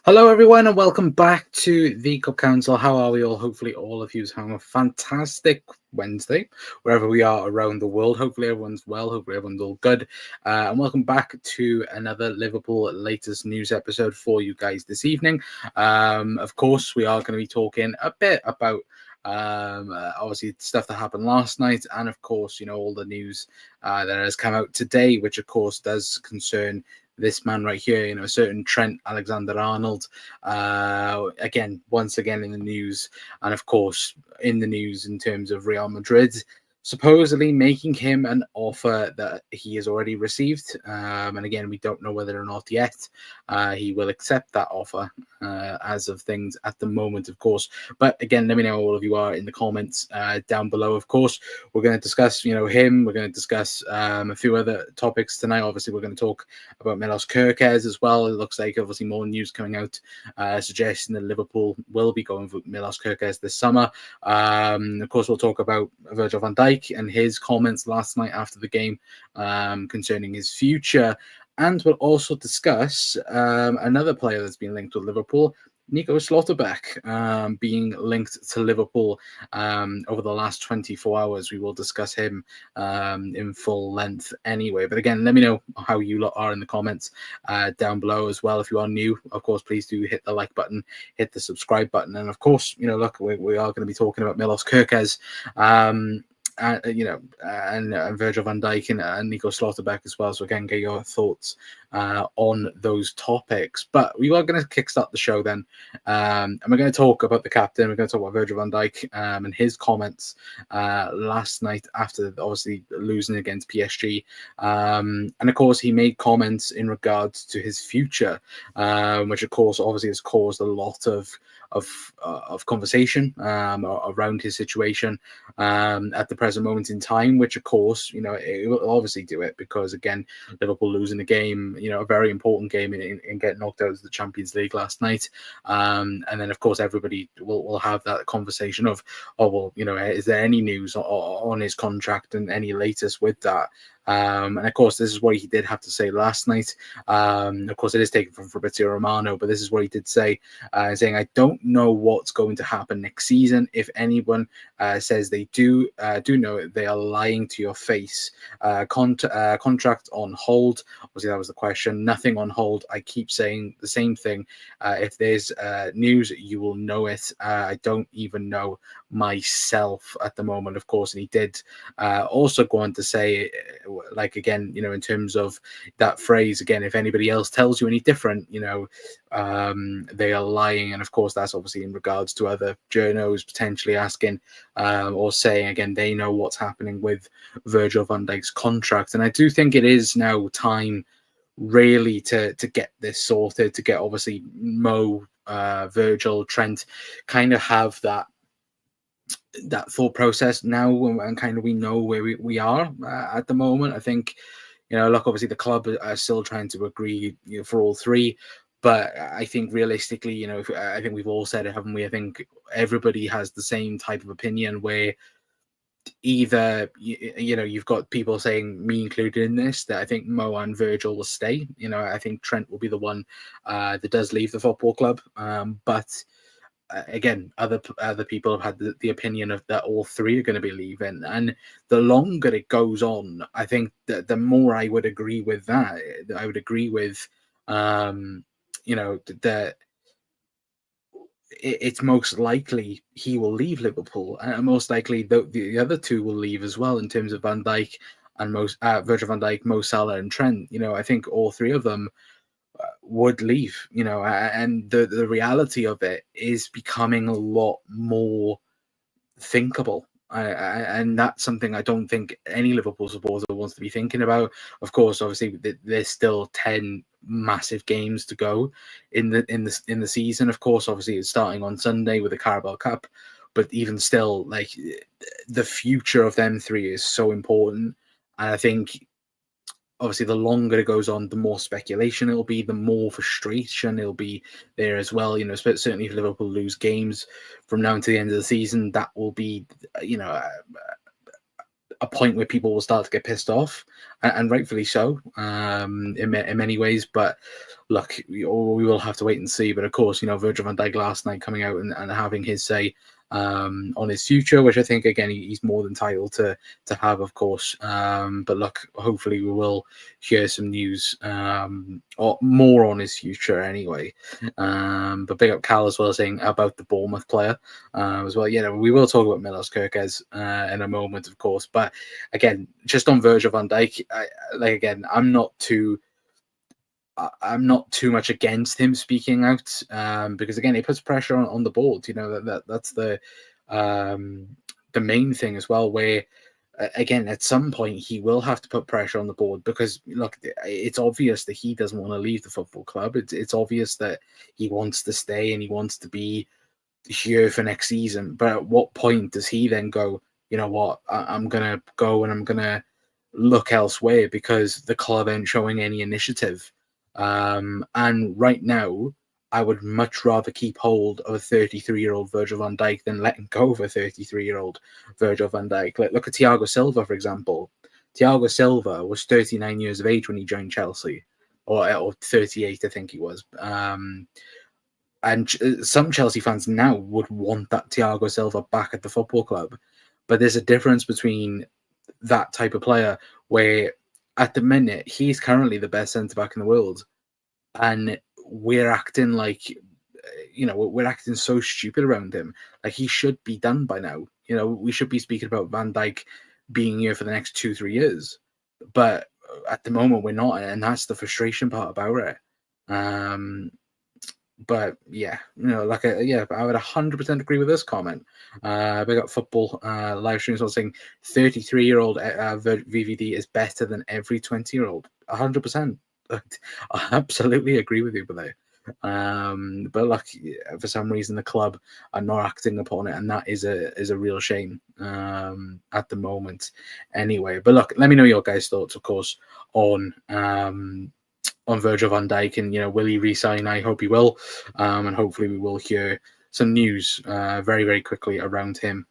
Hello, everyone, and welcome back to the Cup Council. How are we all? Hopefully, all of you are having a fantastic Wednesday, wherever we are around the world. Hopefully, everyone's well. Hopefully, everyone's all good. And welcome back to another Liverpool latest news episode for you guys this evening. Of course, we are going to be talking a bit about obviously stuff that happened last night, and of course, all the news that has come out today, which of course does concern this man right here, a certain Trent Alexander-Arnold, once again in the news, and of course in the news in terms of Real Madrid supposedly making him an offer that he has already received. And again, we don't know whether or not yet he will accept that offer as of things at the moment, of course. But again, let me know all of you are in the comments down below. Of course, we're going to discuss, him. We're going to discuss a few other topics tonight. Obviously, we're going to talk about Milos Kerkez as well. It looks like obviously more news coming out suggesting that Liverpool will be going for Milos Kerkez this summer. Of course, we'll talk about Virgil van Dijk and his comments last night after the game concerning his future. And we'll also discuss another player that's been linked with Liverpool, Nico Schlotterbeck, being linked to Liverpool over the last 24 hours. We will discuss him in full length anyway. But again, let me know how you lot are in the comments down below as well. If you are new, of course, please do hit the like button, hit the subscribe button. And of course, look, we are going to be talking about Milos Kerkez. And Virgil van Dijk and Nico Schlotterbeck as well. So again, get your thoughts on those topics. But we are going to kickstart the show then, and we're going to talk about the captain. We're going to talk about Virgil van Dijk and his comments last night after obviously losing against PSG. And of course, he made comments in regards to his future, which of course obviously has caused a lot of conversation around his situation at the present moment in time, which of course it will obviously do it because again, Liverpool losing a game, a very important game in getting knocked out of the Champions League last night, and then of course everybody will have that conversation of, oh well, is there any news on his contract and any latest with that? And of course, this is what he did have to say last night. Of course, it is taken from Fabrizio Romano, but this is what he did say, saying, "I don't know what's going to happen next season. If anyone says they do know it, they are lying to your face. Contract on hold." Obviously, that was the question. Nothing on hold. I keep saying the same thing. If there's news, you will know it. I don't even know myself at the moment, of course. And he did also go on to say, like, again, in terms of that phrase, again, if anybody else tells you any different, they are lying. And of course, that's obviously in regards to other journos potentially asking or saying, again, they know what's happening with Virgil van Dijk's contract. And I do think it is now time really to get this sorted, to get obviously Mo, Virgil, Trent kind of have that thought process now, and kind of we know where we are at the moment. I think, look, obviously the club are still trying to agree for all three, but I think realistically, I think we've all said it, haven't we? I think everybody has the same type of opinion where either you've got people saying, me included in this, that I think Mo and Virgil will stay. I think Trent will be the one that does leave the football club, but again, other people have had the opinion of that all three are going to be leaving, and the longer it goes on, I think that the more I would agree with that. I would agree with, that it's most likely he will leave Liverpool, and most likely the other two will leave as well. In terms of Van Dijk and Virgil van Dijk, Mo Salah, and Trent, I think all three of them would leave, and the reality of it is becoming a lot more thinkable. And that's something I don't think any Liverpool supporter wants to be thinking about. Of course, obviously, there's still 10 massive games to go in the season. Of course, obviously, it's starting on Sunday with the Carabao Cup, but even still, like, the future of them three is so important. And I think, obviously, the longer it goes on, the more speculation it'll be, the more frustration it'll be there as well. Certainly if Liverpool lose games from now until the end of the season, that will be, a point where people will start to get pissed off. and rightfully so, in many ways. But look, we will have to wait and see. But of course, Virgil van Dijk last night coming out and having his say on his future, which I think again he's more than entitled to have, of course. But look, hopefully we will hear some news or more on his future anyway. But big up Cal as well, saying about the Bournemouth player as well. We will talk about Milos Kerkez in a moment, of course. But again, just on Virgil van Dijk, I'm not too much against him speaking out, because again, it puts pressure on the board. That's the main thing as well. Where again, at some point, he will have to put pressure on the board, because look, it's obvious that he doesn't want to leave the football club. It's obvious that he wants to stay and he wants to be here for next season. But at what point does he then go, you know what, I'm gonna go and I'm gonna look elsewhere because the club ain't showing any initiative? And right now, I would much rather keep hold of a 33-year-old Virgil van Dijk than letting go of a 33-year-old Virgil van Dijk. Look at Thiago Silva, for example. Thiago Silva was 39 years of age when he joined Chelsea, or 38, I think he was. And some Chelsea fans now would want that Thiago Silva back at the football club. But there's a difference between that type of player where at the minute he's currently the best centre-back in the world, and we're acting like, we're acting so stupid around him. Like, he should be done by now. We should be speaking about Van Dijk being here for the next 2-3 years. But at the moment, we're not, and that's the frustration part about it. But yeah, I would 100% agree with this comment. We got football live streams all saying 33-year-old VVD is better than every 20-year-old. 100%. I absolutely agree with you, but look, for some reason the club are not acting upon it, and that is a real shame at the moment. Anyway, but look, let me know your guys' thoughts, of course, on Virgil van Dijk, and will he resign? I hope he will, and hopefully we will hear some news very, very quickly around him.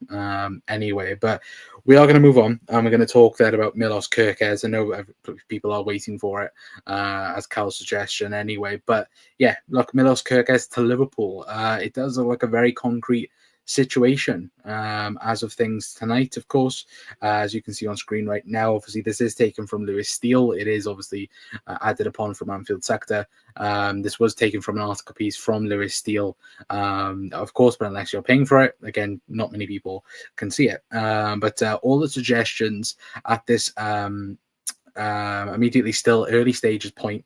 Anyway, but we are going to move on, and we're going to talk then about Milos Kerkez. I know people are waiting for it, as Cal's suggestion anyway. But yeah, look, Milos Kerkez to Liverpool. It does look like a very concrete situation as of things tonight, of course, as you can see on screen right now. Obviously, this is taken from Lewis Steele. It is obviously added upon from Anfield Sector. This was taken from an article piece from Lewis Steele, of course, but unless you're paying for it, again, not many people can see it. But all the suggestions at this immediately still early stages point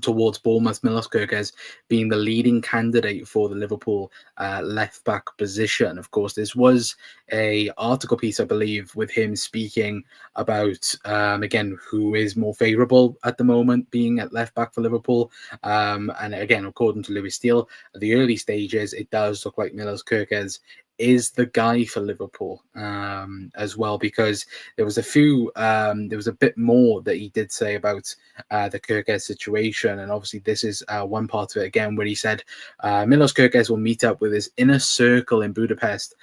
towards Bournemouth Milos Kerkez being the leading candidate for the Liverpool left back position. Of course, this was a article piece, I believe, with him speaking about again who is more favourable at the moment being at left back for Liverpool. And again, according to Lewis Steele, at the early stages, it does look like Milos Kerkez is the guy for Liverpool as well, because there was a bit more that he did say about the Kerkez situation, and obviously this is one part of it again where he said Milos Kerkez will meet up with his inner circle in Budapest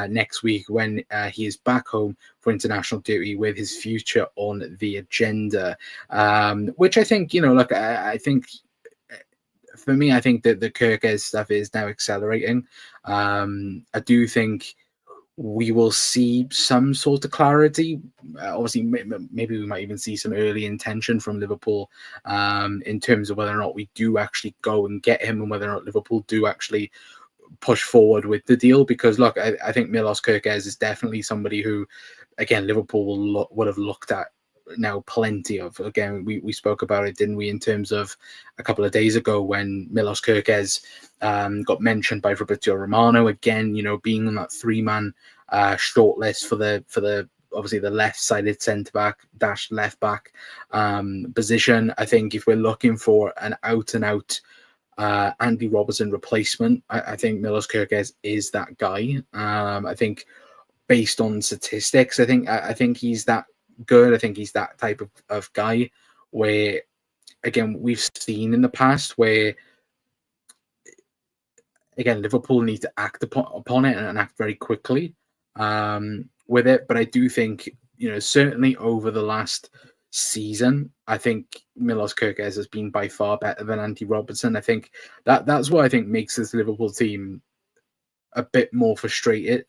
next week when he is back home for international duty with his future on the agenda, which I think, I think for me, I think that the Kerkez stuff is now accelerating. I do think we will see some sort of clarity. Obviously, maybe we might even see some early intention from Liverpool in terms of whether or not we do actually go and get him, and whether or not Liverpool do actually push forward with the deal. Because look, I think Milos Kerkez is definitely somebody who, again, Liverpool would have looked at now plenty of. Again, we spoke about it, didn't we, in terms of a couple of days ago when Milos Kerkez got mentioned by Fabrizio Romano, again, being on that 3-man shortlist for the obviously the left-sided centre-back / left-back position. I think if we're looking for an out-and-out Andy Robertson replacement, I think Milos Kerkez is that guy. I think based on statistics, I think he's that good. I think he's that type of guy where, again, we've seen in the past where, again, Liverpool need to act upon it and act very quickly with it. But I do think, certainly over the last season, I think Milos Kerkez has been by far better than Andy Robertson. I think that's what I think makes this Liverpool team a bit more frustrated,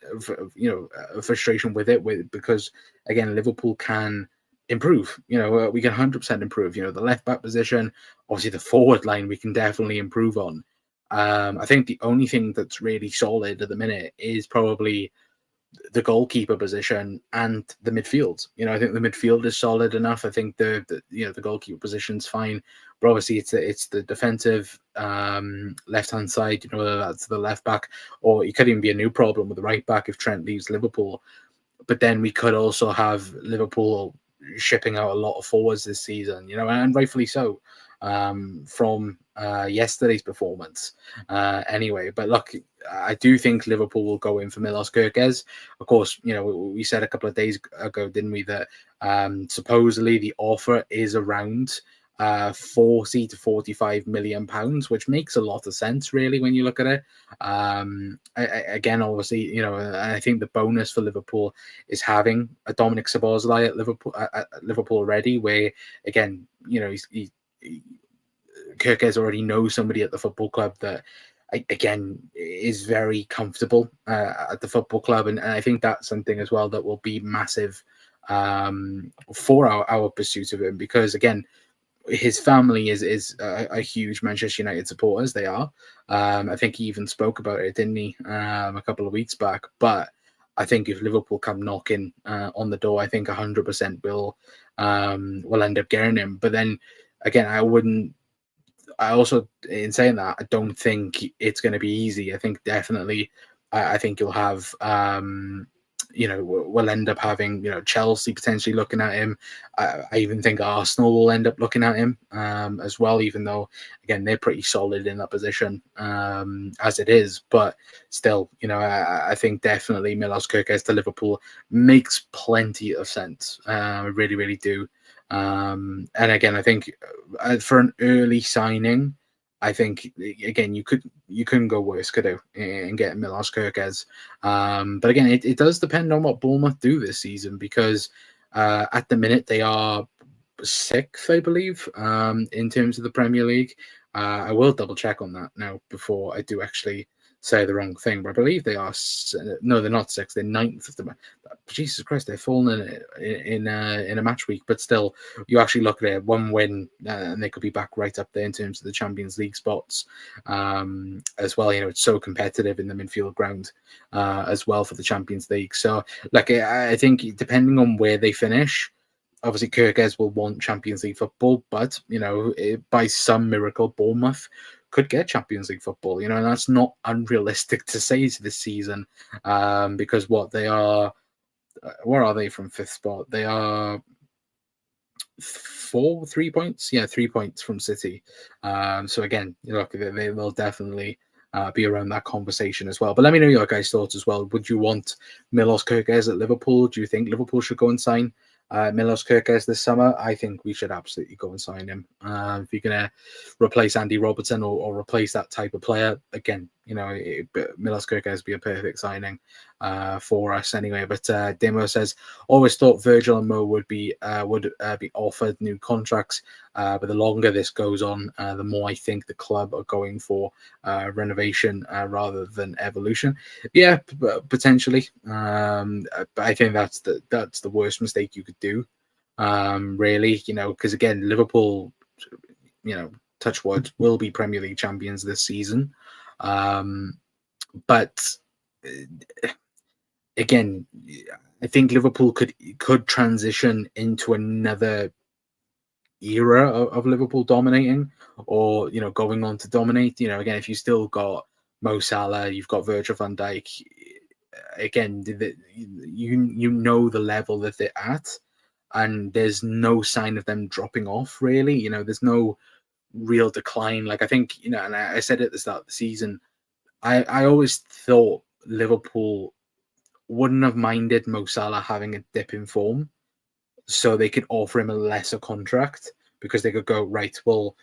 frustration with it, because again, Liverpool can improve. We can 100% improve. The left back position, obviously the forward line, we can definitely improve on. I think the only thing that's really solid at the minute is probably the goalkeeper position and the midfield. I think the midfield is solid enough. I think the goalkeeper position's fine, but obviously it's the defensive left hand side. Whether that's the left back, or it could even be a new problem with the right back if Trent leaves Liverpool. But then we could also have Liverpool shipping out a lot of forwards this season, and rightfully so, from yesterday's performance. Anyway, but look, I do think Liverpool will go in for Milos Kerkez. Of course, we said a couple of days ago, didn't we, that supposedly the offer is around 40 to 45 million pounds, which makes a lot of sense, really, when you look at it. Again, obviously, I think the bonus for Liverpool is having a Dominic Szoboszlai at Liverpool already, where again, Kerkez already knows somebody at the football club that, again, is very comfortable at the football club, and I think that's something as well that will be massive for our pursuit of him, because again, his family is a huge Manchester United supporters. They are. I think he even spoke about it, didn't he, a couple of weeks back? But I think if Liverpool come knocking on the door, I think 100% will end up getting him. But then again, I also, in saying that, I don't think it's going to be easy. I think definitely, I think you'll have. We'll end up having, Chelsea potentially looking at him. I even think Arsenal will end up looking at him as well, even though, again, they're pretty solid in that position as it is. But still, I think definitely Milos Kerkez to Liverpool makes plenty of sense. I really, really do. And again, I think for an early signing, I think again you couldn't go worse, could you, in getting Milos Kerkez? But again, it does depend on what Bournemouth do this season, because at the minute they are 6th, I believe, in terms of the Premier League. I will double check on that now before I do actually say the wrong thing, but I believe they are. No, they're not 6th. They're 9th of the. Jesus Christ, they've fallen in a match week, but still, you actually look at it, one win, and they could be back right up there in terms of the Champions League spots as well. It's so competitive in the midfield ground as well for the Champions League. So, I think depending on where they finish, obviously Kerkez will want Champions League football, but by some miracle, Bournemouth could get Champions League football, and that's not unrealistic to say this season, because they are, where are they from 5th spot? They are 3 points, 3 points from City. So again, they will definitely be around that conversation as well. But let me know your guys' thoughts as well. Would you want Milos Kerkez at Liverpool? Do you think Liverpool should go and sign Milos Kerkez this summer? I think we should absolutely go and sign him. If you're going to replace Andy Robertson or replace that type of player, again, Milos Kerkez would be a perfect signing for us anyway. But Demo says, always thought Virgil and Mo would be offered new contracts, but the longer this goes on, the more I think the club are going for renovation rather than evolution. Yeah, potentially. But I think that's the worst mistake you could do, really. Because again, Liverpool, touch wood, will be Premier League champions this season. But again, I think Liverpool could transition into another era of Liverpool dominating, or going on to dominate. Again, if you still got Mo Salah, you've got Virgil van Dijk. Again, you know the level that they're at, and there's no sign of them dropping off. Really, there's no real decline. I think and I said at the start of the season, I always thought Liverpool wouldn't have minded Mo Salah having a dip in form, so they could offer him a lesser contract, because they could go, right, well,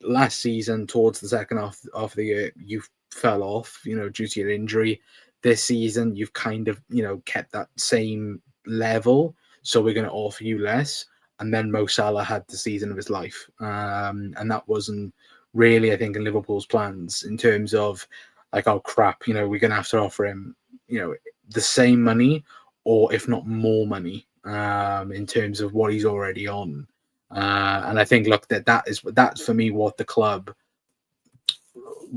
last season towards the second half of the year you fell off, due to your injury. This season you've kind of kept that same level, so we're going to offer you less. and then Mo Salah had the season of his life, and that wasn't really, I think, in Liverpool's plans in terms of like, oh crap, we're gonna have to offer him, the same money or if not more money, in terms of what he's already on. And I think, look, that's for me what the club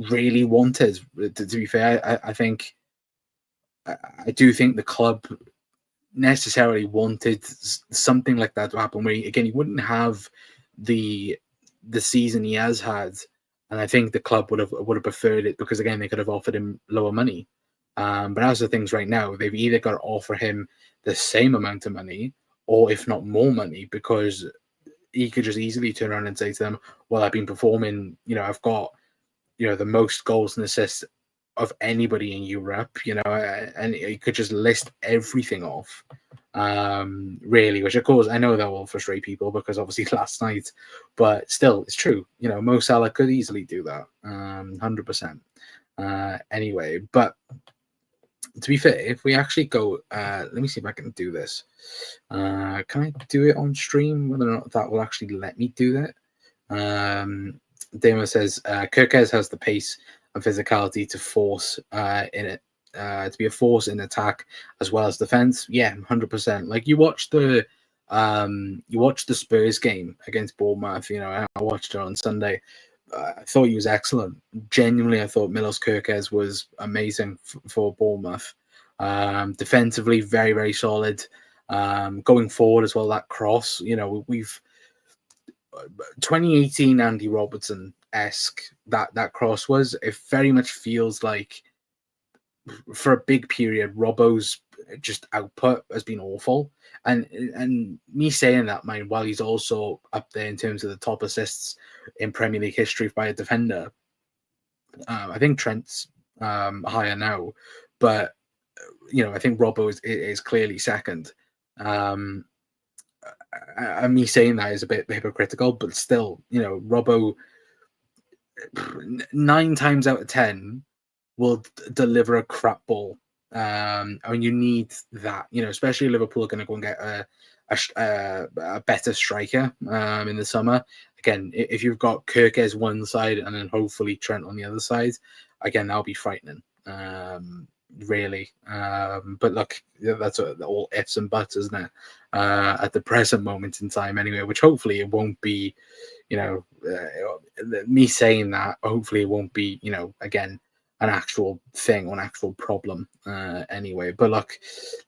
really wanted. To be fair, I do think the club necessarily wanted something like that to happen, where he wouldn't have the season he has had, and I think the club would have preferred it, because again, they could have offered him lower money. But as the things right now, they've either got to offer him the same amount of money, or if not more money, because he could just easily turn around and say to them, well, I've been performing, I've got, the most goals and assists of anybody in Europe, and he could just list everything off, really, which of course I know that will frustrate people, because obviously last night, but still, it's true. Mo Salah could easily do that, 100%. Anyway, but to be fair, if we actually go, let me see if I can do this. Can I do it on stream? Whether or not that will actually let me do that. Damo says Kirkez has the pace and physicality to force in it, to be a force in attack as well as defense. Yeah, 100%. Like, you watch the Spurs game against Bournemouth. I watched it on Sunday. I thought he was excellent. Genuinely, I thought Milos Kirkez was amazing for Bournemouth. Defensively, very, very solid. Going forward as well, that cross, we've 2018 Andy Robertson-esque that cross was. It very much feels like, for a big period, Robbo's just output has been awful. And me saying that, mind, while he's also up there in terms of the top assists in Premier League history by a defender. I think Trent's higher now, but I think Robbo is clearly second. And me saying that is a bit hypocritical, but still, Robbo 9 times out of 10 will deliver a crap ball. You need that, especially Liverpool are going to go and get a better striker in the summer. Again, if you've got Kirkez one side and then hopefully Trent on the other side, again, that'll be frightening, really. But look, that's all ifs and buts, isn't it? At the present moment in time, anyway, which hopefully it won't be, me saying that, hopefully it won't be, again, an actual thing or an actual problem, anyway. But look,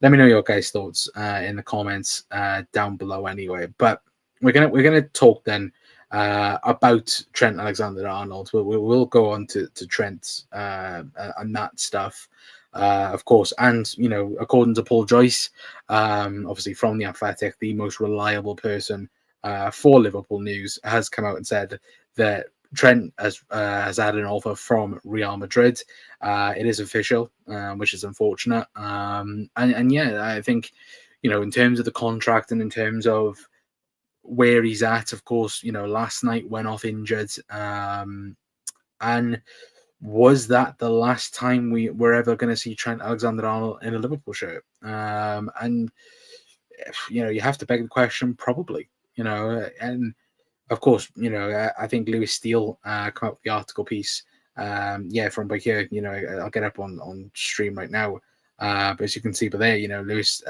let me know your guys' thoughts in the comments down below, anyway. But we're gonna talk then about Trent Alexander-Arnold. We'll go on to Trent and that stuff, of course. And according to Paul Joyce, obviously from the Athletic, the most reliable person for Liverpool news, has come out and said that Trent has had an offer from Real Madrid. It is official, which is unfortunate. And yeah, I think, in terms of the contract and in terms of where he's at, of course, last night went off injured. And was that the last time we were ever going to see Trent Alexander-Arnold in a Liverpool shirt? And you have to beg the question, probably. And of course, I think Lewis Steele come up with the article piece. From back here, I'll get up on stream right now. But as you can see, there, Lewis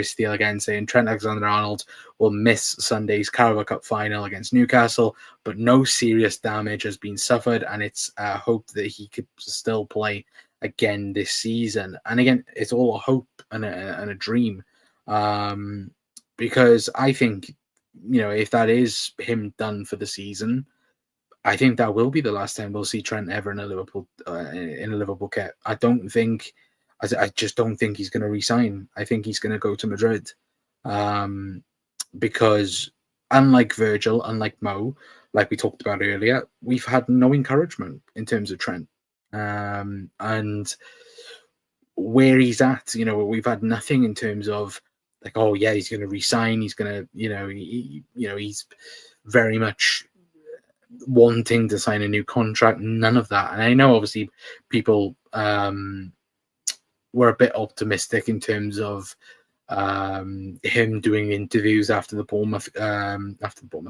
Steele again saying Trent Alexander-Arnold will miss Sunday's Carabao Cup final against Newcastle, but no serious damage has been suffered, and it's hoped that he could still play again this season. And again, it's all a hope and a dream, because I think, if that is him done for the season, I think that will be the last time we'll see Trent ever in a Liverpool kit. I just don't think he's going to resign. I think he's going to go to Madrid, because unlike Virgil, unlike Mo, like we talked about earlier, we've had no encouragement in terms of Trent, and where he's at. We've had nothing in terms of like, oh yeah, he's going to resign. He's going to, he's very much wanting to sign a new contract. None of that. And I know obviously people were a bit optimistic in terms of him doing interviews after the Bournemouth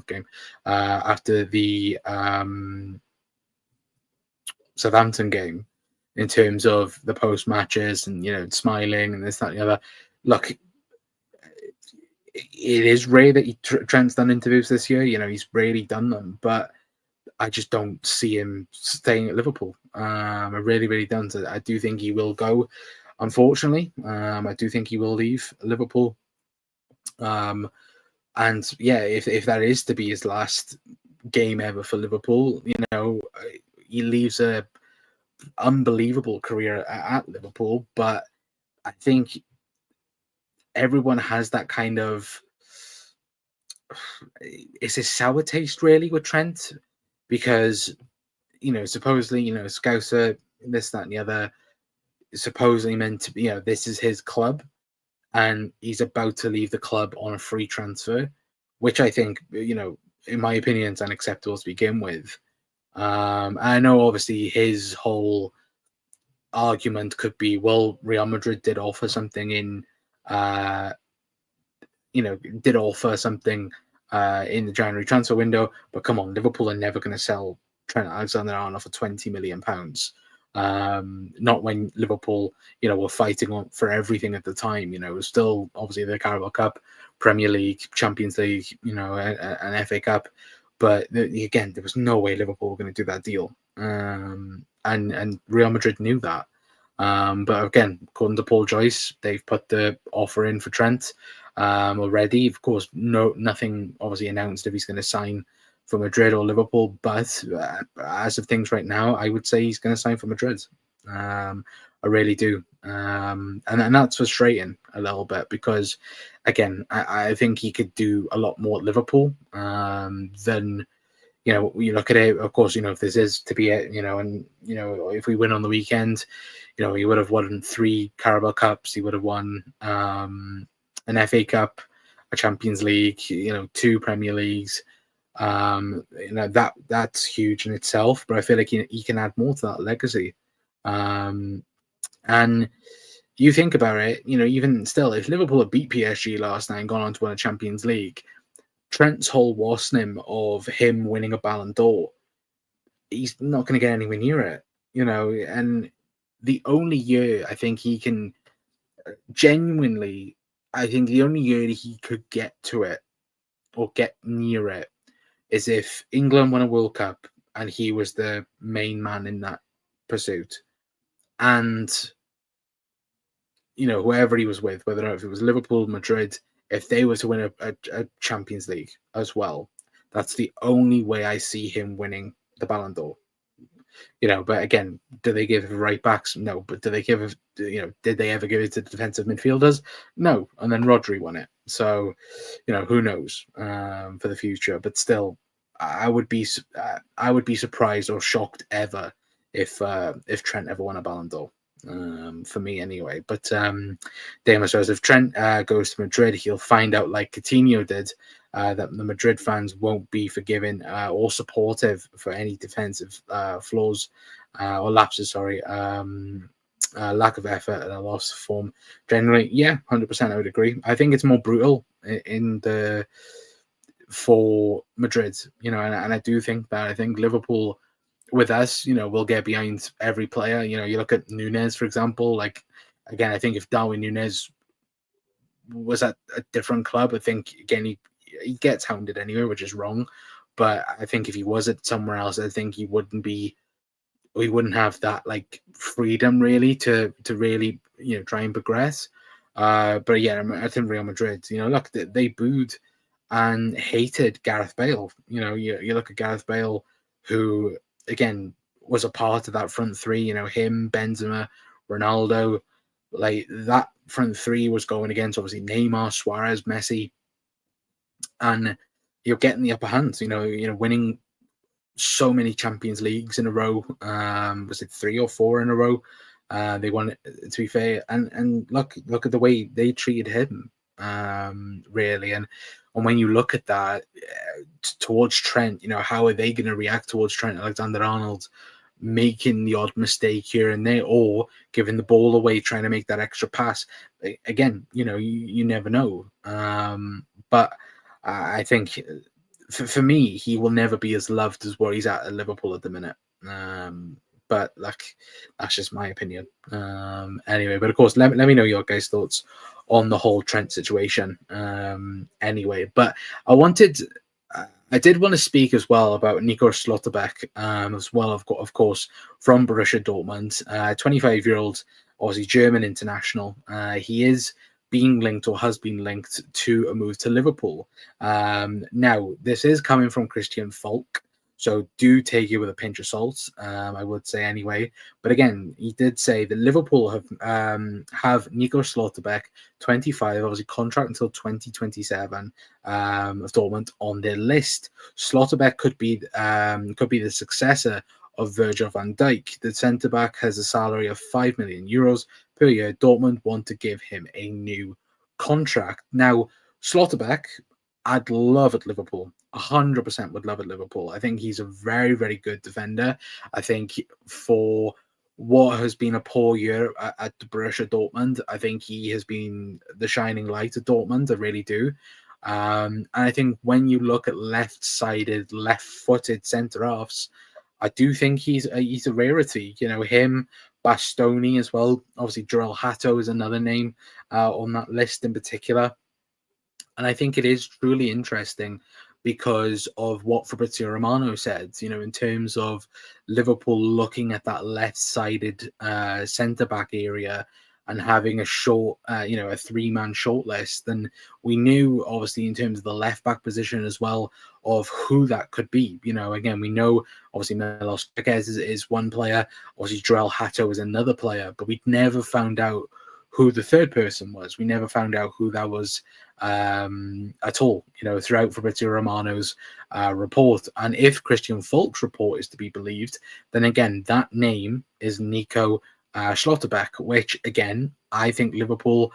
game, after the Southampton game, in terms of the post matches and smiling and this, that, and the other. Look, it is rare that Trent's done interviews this year. He's rarely done them, but I just don't see him staying at Liverpool. I really, really don't. I do think he will go, unfortunately. I do think he will leave Liverpool. And yeah, if that is to be his last game ever for Liverpool, he leaves a unbelievable career at Liverpool. But I think everyone has that kind of, it's a sour taste really with Trent, because supposedly Scouser, this, that, and the other, supposedly meant to be, this is his club, and he's about to leave the club on a free transfer, which I think, in my opinion, is unacceptable to begin with. I know obviously his whole argument could be, well, Real Madrid did offer something in the January transfer window, but come on, Liverpool are never going to sell Trent Alexander-Arnold for £20 million. Not when Liverpool, were fighting for everything at the time. It was still obviously the Carabao Cup, Premier League, Champions League, an FA Cup. But again, there was no way Liverpool were going to do that deal. And Real Madrid knew that. But again, according to Paul Joyce, they've put the offer in for Trent already. Of course, nothing obviously announced if he's going to sign for Madrid or Liverpool, but as of things right now, I would say he's going to sign for Madrid. I really do. And that's frustrating a little bit, because again, I think he could do a lot more at Liverpool than, you look at it, of course, if this is to be it, and, if we win on the weekend, he would have won 3 Carabao Cups, he would have won an FA Cup, a Champions League, 2 Premier Leagues. That's huge in itself, but I feel like he can add more to that legacy. And you think about it, even still, if Liverpool had beat PSG last night and gone on to win a Champions League, Trent's whole wasn't of him winning a Ballon d'Or, he's not going to get anywhere near it, and the only year I think he can genuinely, I think the only year he could get to it or get near it is if England won a World Cup and he was the main man in that pursuit. And, whoever he was with, whether or not if it was Liverpool, Madrid, if they were to win a Champions League as well, that's the only way I see him winning the Ballon d'Or. But again, do they give it right backs? No. But do they give it, did they ever give it to defensive midfielders? No. And then Rodri won it. So, who knows for the future? But still, I would be surprised or shocked ever if Trent ever won a Ballon d'Or. For me anyway. But Damo says if Trent goes to Madrid, he'll find out, like Coutinho did, that the Madrid fans won't be forgiving or supportive for any defensive flaws or lapses. Sorry, lack of effort and a loss of form. Generally, yeah, 100%. I would agree. I think it's more brutal for Madrid, and I do think that. I think Liverpool, with us, we'll get behind every player. You look at Nunez, for example. Like, again, I think if Darwin Nunez was at a different club, I think, again, he gets hounded anyway, which is wrong. But I think if he was at somewhere else, I think he wouldn't have that, like, freedom really to really, try and progress. But yeah, I think Real Madrid, look, they booed and hated Gareth Bale. You look at Gareth Bale, who, again, was a part of that front three, him, Benzema, Ronaldo, like that front three was going against obviously Neymar, Suarez, Messi, and you're getting the upper hand, winning so many Champions Leagues in a row. Was it 3 or 4 in a row? They won it, to be fair, and look at the way they treated him, really, and when you look at that towards Trent, how are they going to react towards Trent Alexander-Arnold? making the odd mistake here and there, or giving the ball away, trying to make that extra pass. Again, you never know. But I think for me, he will never be as loved as what he's at Liverpool at the minute. But that's just my opinion. Anyway, but of course, let me know your guys' thoughts on the whole Trent situation. Anyway, but I did want to speak as well about Nico Schlotterbeck, as well, of course, from Borussia Dortmund, 25-year-old Aussie German international. He is being linked, or has been linked, to a move to Liverpool. Now, this is coming from Christian Falk, so do take it with a pinch of salt, I would say anyway. But again, he did say that Liverpool have Nico Schlotterbeck, 25, obviously contract until 2027, of Dortmund on their list. Schlotterbeck could be the successor of Virgil van Dijk. The centre back has a salary of €5 million per year. Dortmund want to give him a new contract. Now, Schlotterbeck, I'd love at Liverpool. 100% would love at Liverpool. I think he's a very, very good defender. I think for what has been a poor year at Borussia Dortmund, I think he has been the shining light at Dortmund. I really do. And I think when you look at left-sided, left-footed centre-halves, I do think he's a rarity. Him, Bastoni as well. Obviously, Joel Hatto is another name on that list in particular. And I think it is truly interesting because of what Fabrizio Romano said, in terms of Liverpool looking at that left-sided centre-back area and having a short, a three-man shortlist. And we knew, obviously, in terms of the left-back position as well, of who that could be. Again, we know, obviously, Milos Kerkez is one player. Obviously, Joel Hatto is another player. But we never found out who the third person was. We never found out who that was at all, throughout Fabrizio Romano's report. And if Christian Falk's report is to be believed, then again, that name is Nico Schlotterbeck, which again, I think Liverpool,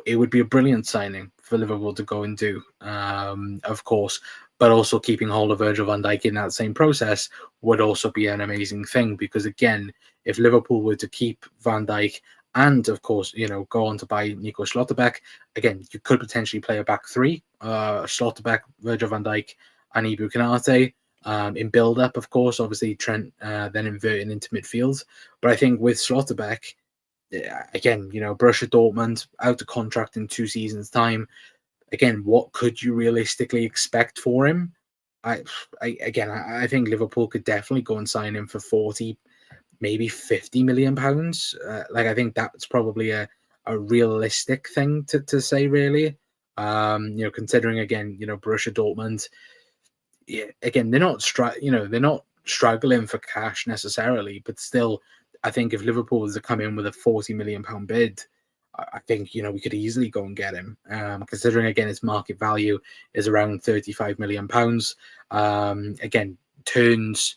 it would be a brilliant signing for Liverpool to go and do, of course, but also keeping hold of Virgil van Dijk in that same process would also be an amazing thing, because again, if Liverpool were to keep Van Dijk and, of course, go on to buy Nico Schlotterbeck, again, you could potentially play a back three, Schlotterbeck, Virgil van Dijk, and Ibu Konate. In build-up, of course, obviously Trent then inverting into midfield. But I think with Schlotterbeck, again, Borussia Dortmund out of contract in 2 seasons' time. Again, what could you realistically expect for him? I think Liverpool could definitely go and sign him for 40, maybe 50 million pounds. I think that's probably a realistic thing to say, really. Considering again, Borussia Dortmund. Yeah, again, they're not struggling for cash necessarily, but still, I think if Liverpool was to come in with a 40 million pound bid, I think we could easily go and get him. Considering again his market value is around 35 million pounds. Again, turns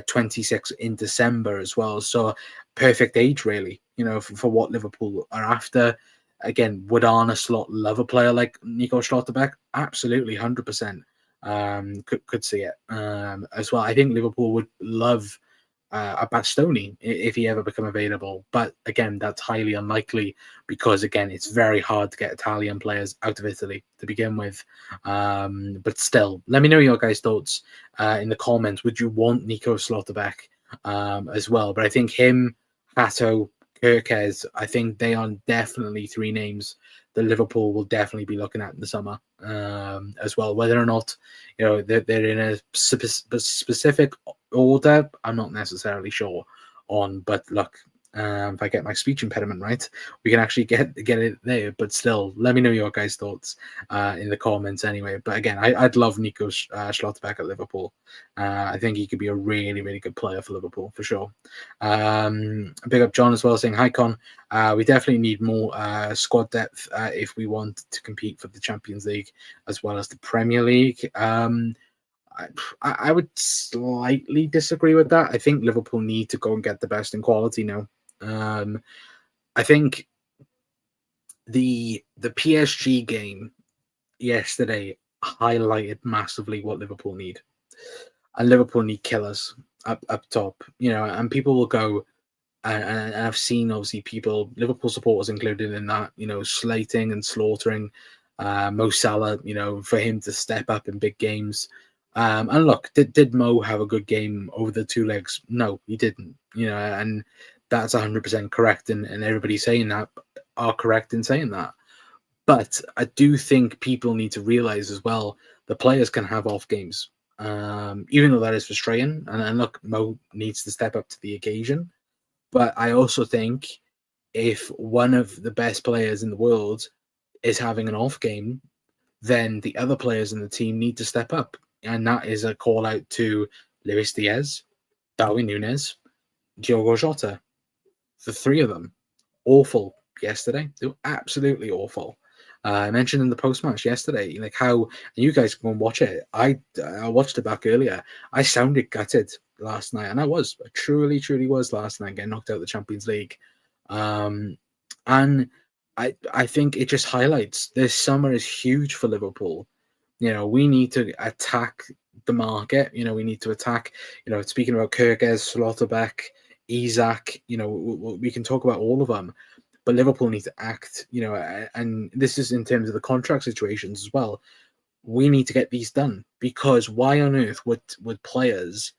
26 in December as well, so perfect age really. For what Liverpool are after. Again, would Arne Slot love a player like Nico Schlotterbeck? Absolutely, 100%. Could see it as well. I think Liverpool would love a Bastoni if he ever become available, but again, that's highly unlikely because again, it's very hard to get Italian players out of Italy to begin with. But still, let me know your guys' thoughts in the comments. Would you want Nico Schlotterbeck as well? But I think him, Hato, Kerkez, I think they are definitely 3 names that Liverpool will definitely be looking at in the summer as well. Whether or not they're in a specific order, I'm not necessarily sure on. But look, if I get my speech impediment right, we can actually get it there. But still, let me know your guys' thoughts in the comments anyway. But again, I'd love Nico Schlotterbeck at Liverpool. I think he could be a really, really good player for Liverpool for sure. Big up John as well, saying, hi Con, we definitely need more squad depth if we want to compete for the Champions League as well as the Premier League. I would slightly disagree with that. I think Liverpool need to go and get the best in quality now. I think the PSG game yesterday highlighted massively what Liverpool need. And Liverpool need killers. up top, and people will go, and I've seen obviously people, Liverpool supporters included in that, slating and slaughtering Mo Salah, for him to step up in big games. And look, did Mo have a good game over the 2 legs? No, he didn't. And that's 100% correct, and everybody saying that are correct in saying that. But I do think people need to realize as well the players can have off games, even though that is frustrating. And look, Mo needs to step up to the occasion. But I also think if one of the best players in the world is having an off game, then the other players in the team need to step up. And that is a call out to Luis Diaz, Darwin Núñez, Diogo Jota. The 3 of them, awful yesterday. They were absolutely awful. I mentioned in the post match yesterday, like how, and you guys can go and watch it. I watched it back earlier. I sounded gutted last night, and I truly was last night, getting knocked out of the Champions League. And I think it just highlights this summer is huge for Liverpool. We need to attack the market. We need to attack. Speaking about Kirkes, Slotterbeck, Isak. We can talk about all of them. But Liverpool need to act, and this is in terms of the contract situations as well. We need to get these done, because why on earth would players?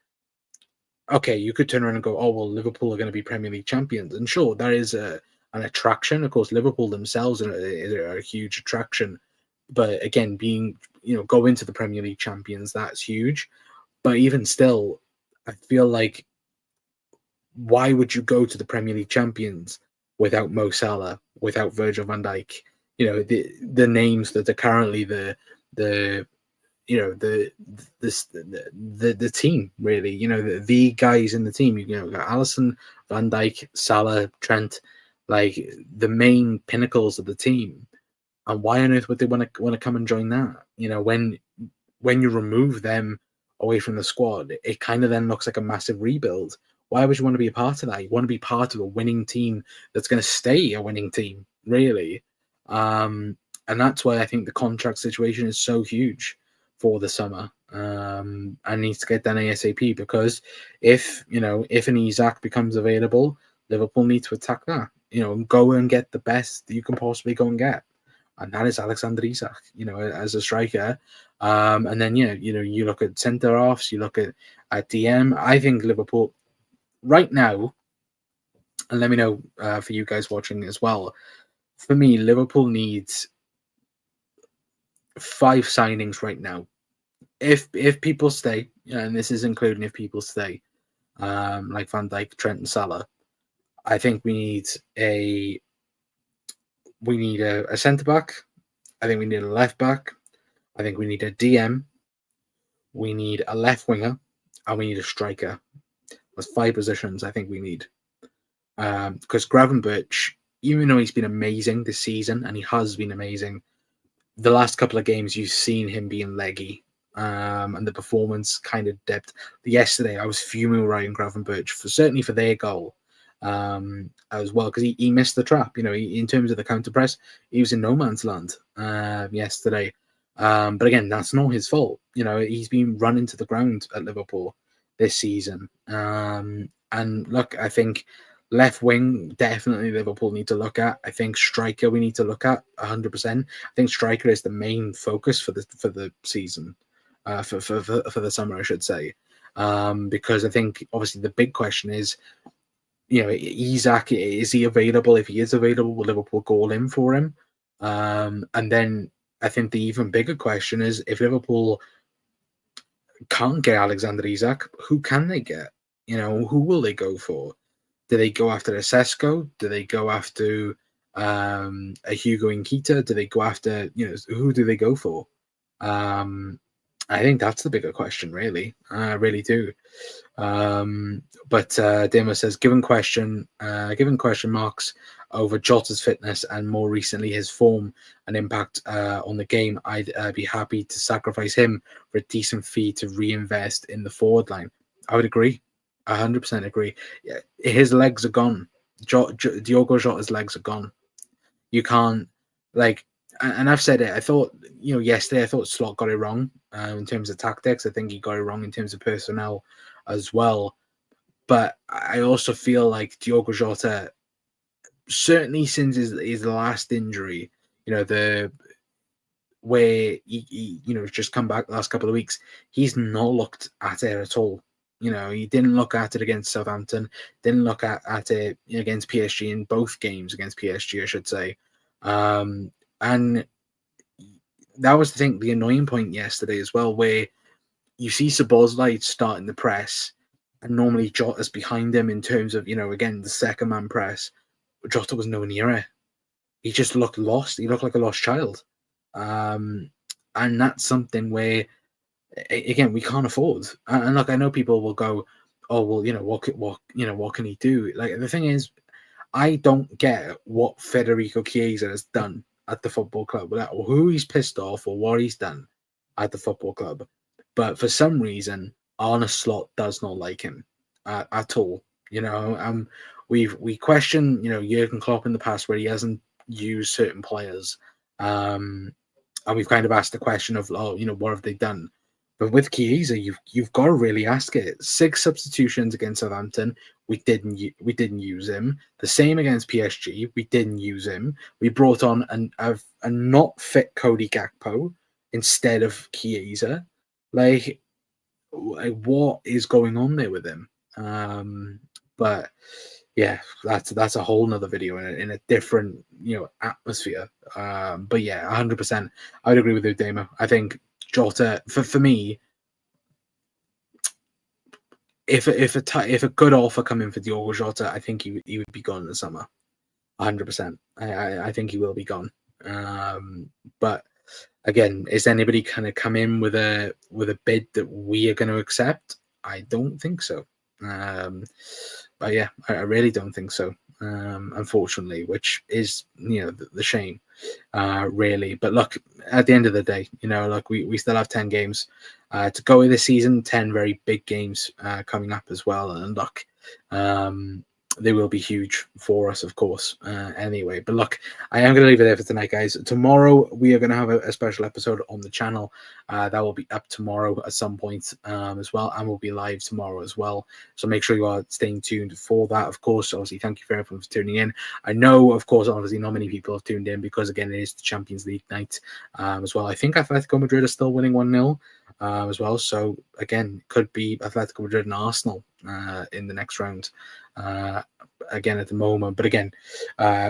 Okay, you could turn around and go, oh well, Liverpool are going to be Premier League champions, and sure, that is an attraction. Of course, Liverpool themselves are a huge attraction, but again, go into the Premier League champions, that's huge. But even still, I feel like, why would you go to the Premier League champions without Mo Salah, without Virgil van Dijk, the names that are currently the team, really, the guys in the team, got Alisson, Van Dijk, Salah, Trent, like the main pinnacles of the team. And why on earth would they want to come and join that? When you remove them away from the squad, it kind of then looks like a massive rebuild. Why would you want to be a part of that? You want to be part of a winning team that's going to stay a winning team, really. And that's why I think the contract situation is so huge for the summer, and needs to get done ASAP, because if an Isak becomes available, Liverpool need to attack that. Go and get the best you can possibly go and get. And that is Alexander Isak, as a striker. And then, you look at centre-halves, you look at DM. I think Liverpool, right now, and let me know for you guys watching as well, for me, Liverpool needs 5 signings right now. If people stay, and this is including if people stay, like Van Dijk, Trent, and Salah, I think we need a centre back. I think we need a left back. I think we need a DM. We need a left winger, and we need a striker. That's 5 positions I think we need. Because Gravenberch, even though he's been amazing this season, and he has been amazing, the last couple of games you've seen him being leggy, and the performance kind of dipped. Yesterday, I was fuming with Ryan Gravenberch certainly for their goal, as well, because he missed the trap. In terms of the counter press, he was in no man's land yesterday. But again, that's not his fault. He's been run into the ground at Liverpool this season. And look, I think left wing, definitely Liverpool need to look at. I think striker we need to look at 100%. I think striker is the main focus for the season, for the summer, I should say, because I think obviously the big question is, Isak, is he available? If he is available, will Liverpool go all in for him? And then I think the even bigger question is, if Liverpool can't get Alexander Isak, who can they get? Who will they go for? Do they go after a Sesko? Do they go after a Hugo Nketiah? Do they go after, who do they go for? I think that's the bigger question, really. I really do. But Demo says, given question marks over Jota's fitness and more recently his form and impact on the game, I'd be happy to sacrifice him for a decent fee to reinvest in the forward line. I would agree. 100% agree. His legs are gone. Diogo Jota's legs are gone. You can't, and I've said it. I thought, yesterday I thought Slot got it wrong in terms of tactics. I think he got it wrong in terms of personnel as well. But I also feel like Diogo Jota, certainly since his last injury, the where he just come back the last couple of weeks, he's not looked at it at all. He didn't look at it against Southampton, didn't look at it against PSG in both games against PSG, I should say. And that was the annoying point yesterday as well, where you see Szoboszlai starting the press, and normally Jota's behind him in terms of, again, the second man press. Jota was nowhere near it. He just looked lost. He looked like a lost child. And that's something where, again, we can't afford. And look, I know people will go, oh, well, what can he do? Like, the thing is, I don't get what Federico Chiesa has done at the football club, or who he's pissed off, or what he's done at the football club. But for some reason, Arne Slot does not like him at all. We questioned, Jurgen Klopp in the past where he hasn't used certain players, and we've kind of asked the question of, what have they done? But with Chiesa, you've got to really ask it. 6 substitutions against Southampton, we didn't use him. The same against PSG, we didn't use him. We brought on a not fit Cody Gakpo instead of Chiesa. Like, what is going on there with him? But yeah, that's a whole nother video in a different atmosphere. But yeah, 100%, I would agree with you, Damo. I think Jota, for me, if a good offer come in for Diogo Jota, I think he would be gone in the summer. 100%. I think he will be gone. But again, is anybody kind of come in with a bid that we are going to accept? I don't think so. But yeah, I really don't think so. Unfortunately, which is the shame, really. But look, at the end of the day, we still have 10 games to go this season. 10 very big games coming up as well, and look, they will be huge for us, of course. Anyway, but look, I am going to leave it there for tonight, guys. Tomorrow we are going to have a special episode on the channel that will be up tomorrow at some point as well, and we'll be live tomorrow as well. So make sure you are staying tuned for that. Of course, obviously, thank you for everyone for tuning in. I know, of course, obviously, not many people have tuned in because, again, it is the Champions League night as well. I think Atletico Madrid are still winning 1-0 as well. So again, could be Atletico Madrid and Arsenal in the next round. Again at the moment, but again,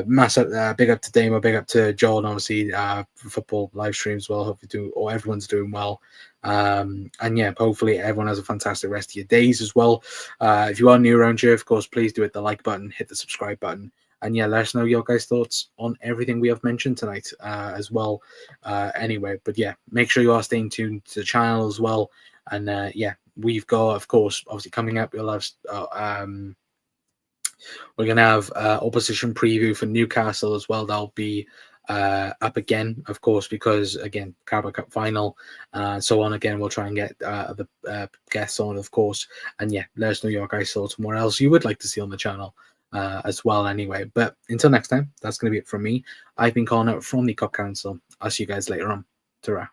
massive big up to Damo, big up to John, obviously football live streams as well. Hopefully everyone's doing well, and yeah, hopefully everyone has a fantastic rest of your days as well. If you are new around here, of course, please do hit the like button, hit the subscribe button, and yeah, let us know your guys' thoughts on everything we have mentioned tonight as well. Anyway, but yeah, make sure you are staying tuned to the channel as well, and yeah, we've got, of course, obviously coming up, we'll have we're going to have opposition preview for Newcastle as well. That'll be up again, of course, because, again, Carabao Cup final, so on. Again, we'll try and get the guests on, of course. And, yeah, let us know your guys' thoughts and what else you would like to see on the channel as well anyway. But until next time, that's going to be it from me. I've been Connor from the Cup Council. I'll see you guys later on. Ta-ra.